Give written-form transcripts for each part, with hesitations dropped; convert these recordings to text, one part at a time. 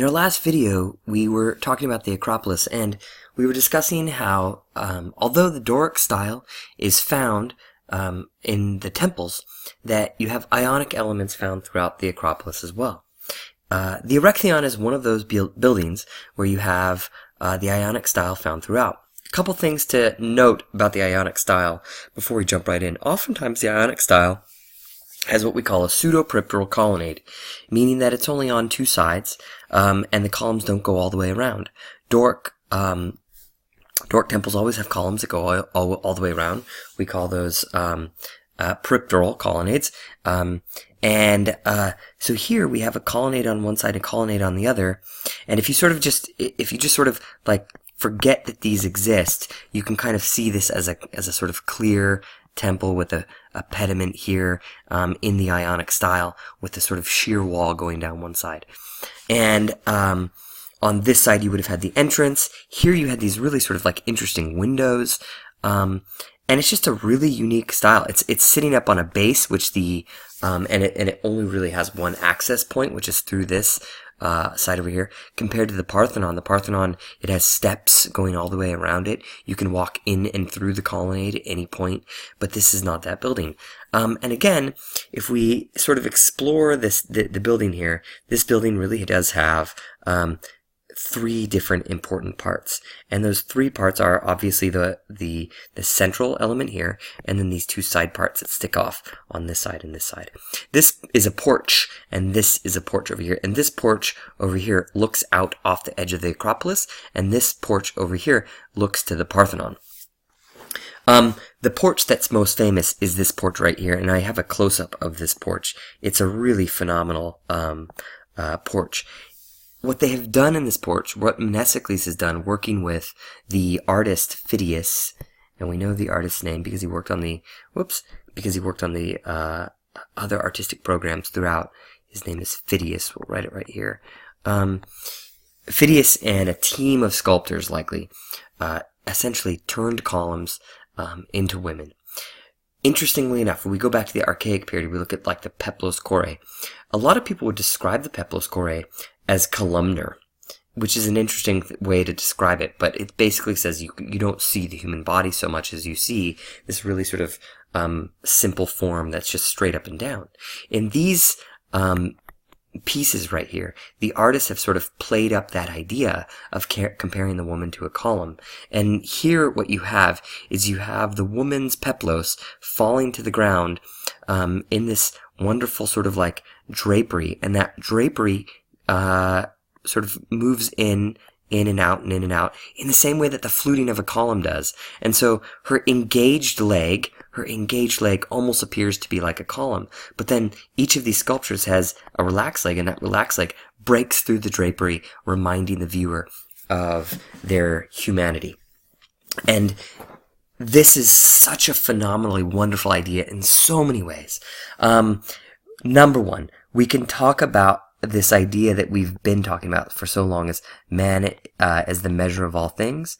In our last video, we were talking about the Acropolis, and we were discussing how, although the Doric style is found in the temples, that you have Ionic elements found throughout the Acropolis as well. The Erechtheion is one of those buildings where you have the Ionic style found throughout. A couple things to note about the Ionic style before we jump right in. Oftentimes the Ionic style has what we call a pseudo-peripteral colonnade, meaning that it's only on two sides, and the columns don't go all the way around. Doric temples always have columns that go all the way around. We call those peripteral colonnades. So here we have a colonnade on one side and a colonnade on the other. And if you just sort of like forget that these exist, you can kind of see this as a sort of clear temple with a pediment here in the Ionic style with a sort of sheer wall going down one side. And on this side you would have had the entrance. Here you had these really sort of like interesting windows. And it's just a really unique style. It's sitting up on a base, which and it only really has one access point, which is through this side over here, compared to the Parthenon. The Parthenon, it has steps going all the way around it. You can walk in and through the colonnade at any point, but this is not that building. And again, if we sort of explore the building here, this building really does have three different important parts, and those three parts are obviously the central element here, and then these two side parts that stick off on this side and this side. This is a porch, and this is a porch over here, and this porch over here looks out off the edge of the Acropolis, and this porch over here looks to the Parthenon. The porch that's most famous is this porch right here, and I have a close-up of this porch. It's a really phenomenal porch. What they have done in this porch, what Mnesicles has done, working with the artist Phidias, and we know the artist's name because he worked on the other artistic programs throughout. His name is Phidias. We'll write it right here. Phidias and a team of sculptors, likely, essentially turned columns into women. Interestingly enough, when we go back to the Archaic period, we look at like the peplos chore. A lot of people would describe the peplos chore as columnar, which is an interesting way to describe it, but it basically says you don't see the human body so much as you see this really sort of simple form that's just straight up and down. In these pieces right here, the artists have sort of played up that idea of comparing the woman to a column. And here what you have is you have the woman's peplos falling to the ground in this wonderful sort of like drapery, and that drapery sort of moves in and out and in and out in the same way that the fluting of a column does. And so her engaged leg almost appears to be like a column. But then each of these sculptures has a relaxed leg, and that relaxed leg breaks through the drapery, reminding the viewer of their humanity. And this is such a phenomenally wonderful idea in so many ways. Number one, we can talk about this idea that we've been talking about for so long as man as the measure of all things.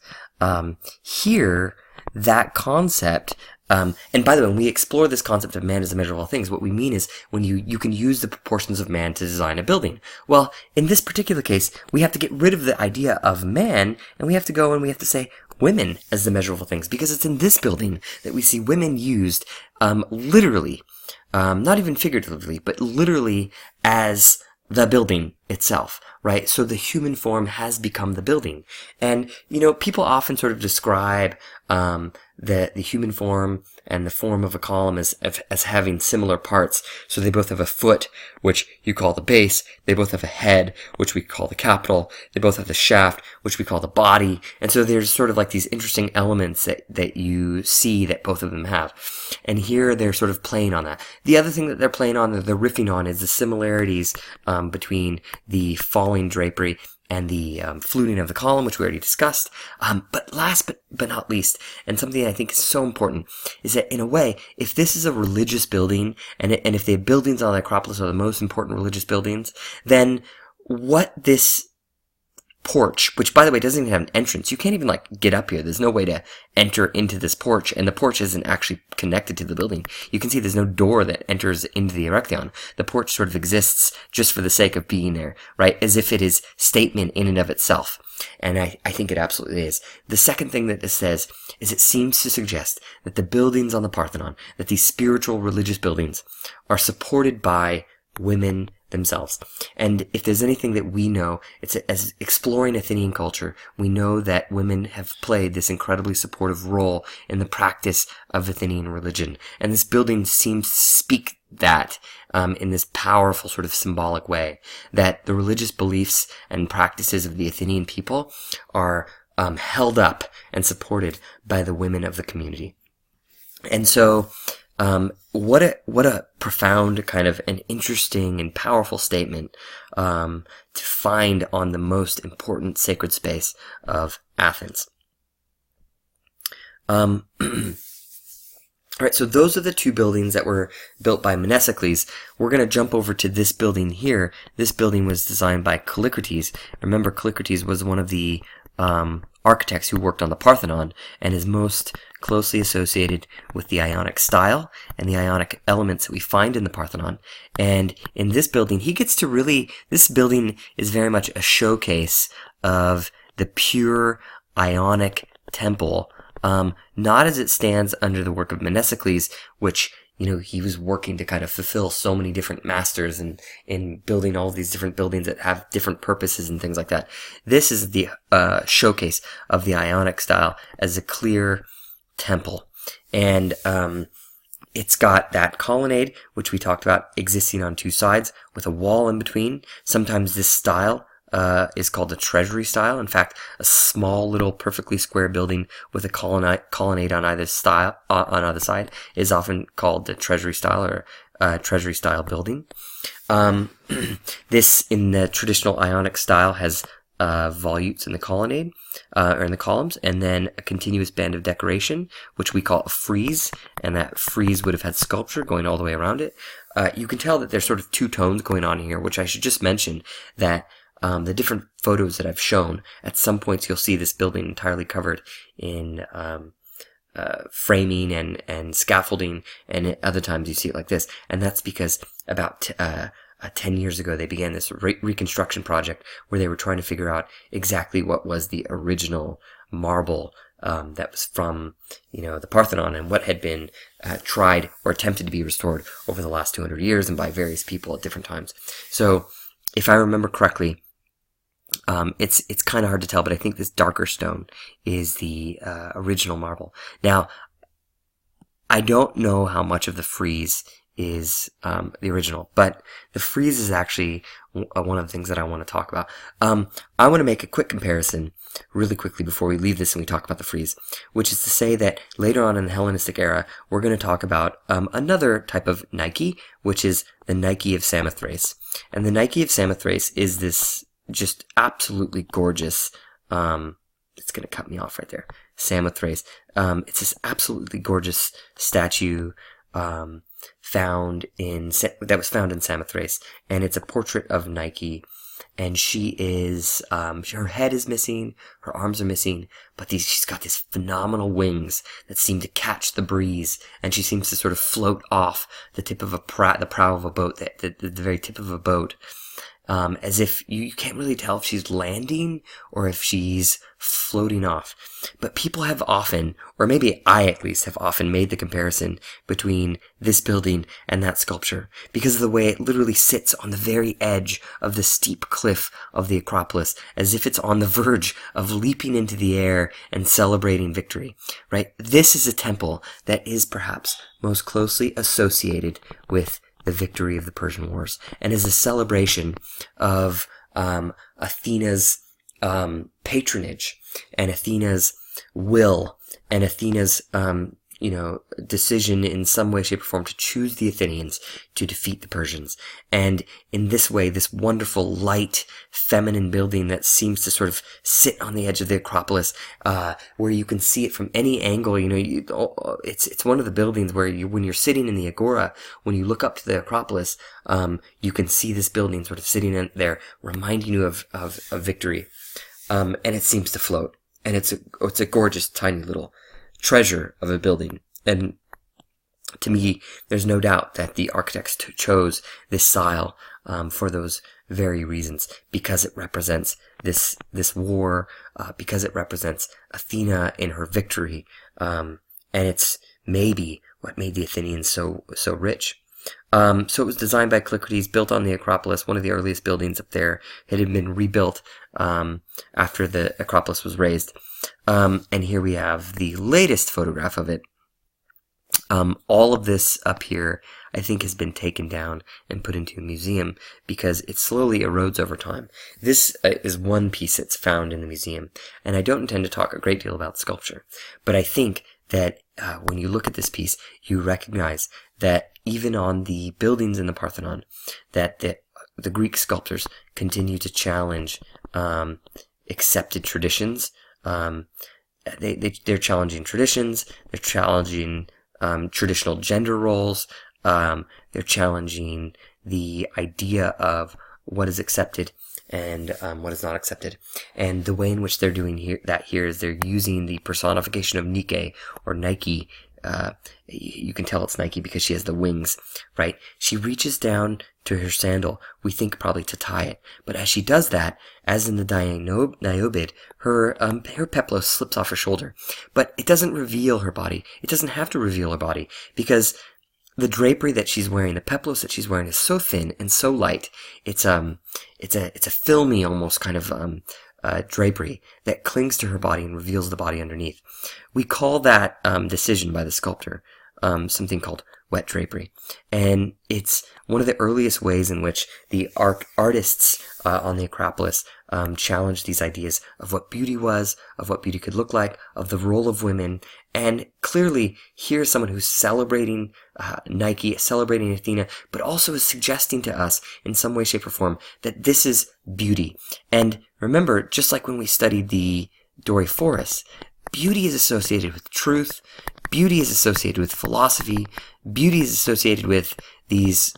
Here, that concept, and by the way, when we explore this concept of man as the measure of all things, what we mean is when you can use the proportions of man to design a building. Well, in this particular case, we have to get rid of the idea of man, and we have to go and we have to say women as the measure of all things, because it's in this building that we see women used literally, not even figuratively, but literally as the building itself, right? So the human form has become the building. And, people often sort of describe the human form and the form of a column as having similar parts. So they both have a foot, which you call the base. They both have a head, which we call the capital. They both have the shaft, which we call the body. And so there's sort of like these interesting elements that you see that both of them have. And here they're sort of playing on that. The other thing that they're playing on, that they're riffing on, is the similarities between the falling drapery and the fluting of the column, which we already discussed. But last but not least, and something I think is so important, is that in a way, if this is a religious building, and if the buildings on the Acropolis are the most important religious buildings, then what this porch, which by the way doesn't even have an entrance. You can't even like get up here. There's no way to enter into this porch, and the porch isn't actually connected to the building. You can see there's no door that enters into the Erechtheion. The porch sort of exists just for the sake of being there, right? As if it is statement in and of itself. And I think it absolutely is. The second thing that this says is it seems to suggest that the buildings on the Parthenon, that these spiritual religious buildings, are supported by women themselves. And if there's anything that we know, it's as exploring Athenian culture, we know that women have played this incredibly supportive role in the practice of Athenian religion. And this building seems to speak that in this powerful sort of symbolic way, that the religious beliefs and practices of the Athenian people are held up and supported by the women of the community. And so what a profound kind of an interesting and powerful statement to find on the most important sacred space of Athens. All right, so those are the two buildings that were built by Mnesicles. We're going to jump over to this building here. This building was designed by Callicrates. Remember, Callicrates was one of the architects who worked on the Parthenon and is most closely associated with the Ionic style and the Ionic elements that we find in the Parthenon. And in this building, he gets to really, this building is very much a showcase of the pure Ionic temple, not as it stands under the work of Mnesicles, which, you know, he was working to kind of fulfill so many different masters and in building all these different buildings that have different purposes and things like that. This is the showcase of the Ionic style as a clear temple. And it's got that colonnade, which we talked about, existing on two sides with a wall in between. Sometimes this style is called the treasury style. In fact, a small little perfectly square building with a colonnade on either side is often called the treasury style or treasury style building. This in the traditional Ionic style has volutes in the colonnade or in the columns, and then a continuous band of decoration, which we call a frieze, and that frieze would have had sculpture going all the way around it. You can tell that there's sort of two tones going on here, which I should just mention that the different photos that I've shown, at some points you'll see this building entirely covered in framing and scaffolding, and at other times you see it like this. And that's because about 10 years ago they began this reconstruction project where they were trying to figure out exactly what was the original marble that was from, you know, the Parthenon, and what had been tried or attempted to be restored over the last 200 years and by various people at different times. So if I remember correctly, it's kind of hard to tell, but I think this darker stone is the original marble. Now, I don't know how much of the frieze is the original, but the frieze is actually one of the things that I want to talk about. I want to make a quick comparison really quickly before we leave this and we talk about the frieze, which is to say that later on in the Hellenistic era, we're going to talk about another type of Nike, which is the Nike of Samothrace. And the Nike of Samothrace is this just absolutely gorgeous, it's going to cut me off right there, Samothrace. It's this absolutely gorgeous statue that was found in Samothrace, and it's a portrait of Nike, and she is, her head is missing, her arms are missing, but she's got these phenomenal wings that seem to catch the breeze, and she seems to sort of float off the tip of the prow of a boat, the very tip of a boat, as if you can't really tell if she's landing or if she's floating off. But people have often, or maybe I at least have often, made the comparison between this building and that sculpture because of the way it literally sits on the very edge of the steep cliff of the Acropolis, as if it's on the verge of leaping into the air and celebrating victory, right? This is a temple that is perhaps most closely associated with the victory of the Persian Wars, and is a celebration of Athena's patronage and Athena's will and Athena's decision in some way, shape, or form to choose the Athenians to defeat the Persians. And in this way, this wonderful, light, feminine building that seems to sort of sit on the edge of the Acropolis, where you can see it from any angle. It's one of the buildings where when you're sitting in the Agora, when you look up to the Acropolis, you can see this building sort of sitting in there, reminding you of victory. and it seems to float. And it's a gorgeous, tiny little treasure of a building. And to me, there's no doubt that the architects chose this style for those very reasons, because it represents this war, because it represents Athena in her victory, and it's maybe what made the Athenians so rich. So it was designed by Callicrates, built on the Acropolis, one of the earliest buildings up there. It had been rebuilt after the Acropolis was raised. And here we have the latest photograph of it. All of this up here, I think, has been taken down and put into a museum because it slowly erodes over time. This is one piece that's found in the museum, and I don't intend to talk a great deal about sculpture, but I think that when you look at this piece, you recognize that even on the buildings in the Parthenon, that the Greek sculptors continue to challenge accepted traditions. They're challenging traditions. They're challenging traditional gender roles. They're challenging the idea of what is accepted and what is not accepted. And the way in which they're doing here is they're using the personification of Nike, or Nike. You can tell it's Nike because she has the wings, right? She reaches down to her sandal, we think probably to tie it. But as she does that, as in the Niobe, her peplos slips off her shoulder. But it doesn't reveal her body. It doesn't have to reveal her body, because the drapery that she's wearing, the peplos that she's wearing, is so thin and so light. It's a filmy, almost kind of drapery that clings to her body and reveals the body underneath. We call that decision by the sculptor something called wet drapery, and it's one of the earliest ways in which the artists on the Acropolis challenged these ideas of what beauty was, of what beauty could look like, of the role of women. And clearly, here's someone who's celebrating Nike, celebrating Athena, but also is suggesting to us in some way, shape, or form that this is beauty. And remember, just like when we studied the Doryphorus, beauty is associated with truth, beauty is associated with philosophy, beauty is associated with these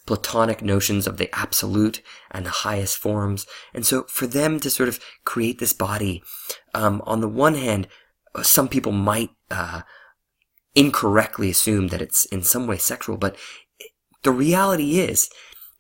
Platonic notions of the absolute and the highest forms. And so for them to sort of create this body, on the one hand, some people might incorrectly assume that it's in some way sexual, but the reality is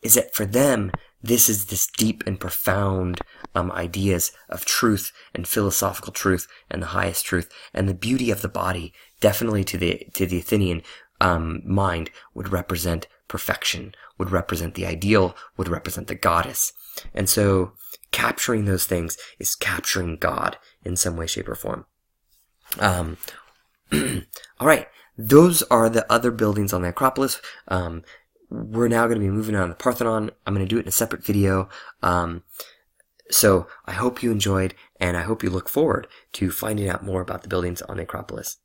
that for them, this is this deep and profound ideas of truth and philosophical truth and the highest truth, and the beauty of the body definitely to the Athenian mind would represent perfection, would represent the ideal, would represent the goddess. And so capturing those things is capturing God in some way, shape, or form. All right, those are the other buildings on the Acropolis. We're now going to be moving on to the Parthenon. I'm going to do it in a separate video. So I hope you enjoyed, and I hope you look forward to finding out more about the buildings on the Acropolis.